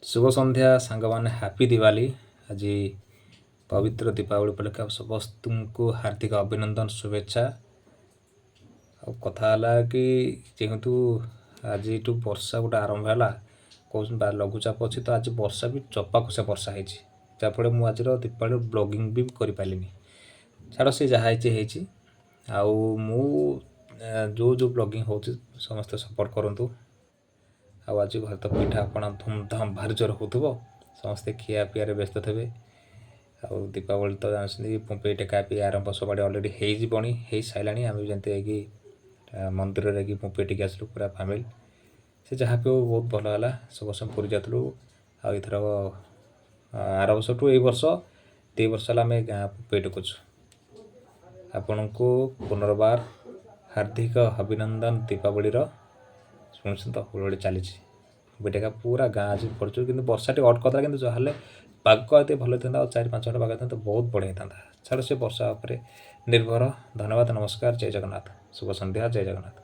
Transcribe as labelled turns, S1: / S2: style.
S1: शुभ संध्या सांग मैंने हैप्पी दिवाली। आज पवित्र दीपावली उपलक्षे आप समस्तଙ୍କୁ हार्दिक अभिनंदन शुभेच्छा। कथा कि जेहेतु आज वर्षा गोटे आरंभ है कौन लघुचाप अच्छी तो आज वर्षा भी चपा खुशा वर्षा है जहाँफल मुझे दीपावली ब्लॉगिंग भी कर पारि छाड़ सी जहाँ मु जो जो ब्लॉगिंग हो समस्ते सपोर्ट करूँ। आज घर तो पिठापणा धूमधाम भारी जोर हो समस्ते खिया पिया व्यस्त थे। आ दीपावली तो जानते पुंपे टेका पी आरंभ सब अलरेडी हो सारा आम जमी मंदिर में पुंपे टेक आसलु पूरा फैमिली से जहाँ भी बहुत भल है। सब वर्ष पूरी जाऊँ आर आर वर्ष टू वर्ष 2 वर्ष आम गाँ पुंपे टेकुचु। आपण को पुनर्बार हार्दिक अभिनंदन दीपावली शुणुन तो हुड़हुड़ी चली बेटेका पूरा गाँ आज पड़ू कि वर्षा टे अट करता कि जहाँ पाग ये भल था 4-5 घंटा पाग था तो बहुत बढ़िया था छाड़ से वर्षा निर्भर। धन्यवाद, नमस्कार, जय जगन्नाथ, शुभ संध्या, जय जगन्नाथ।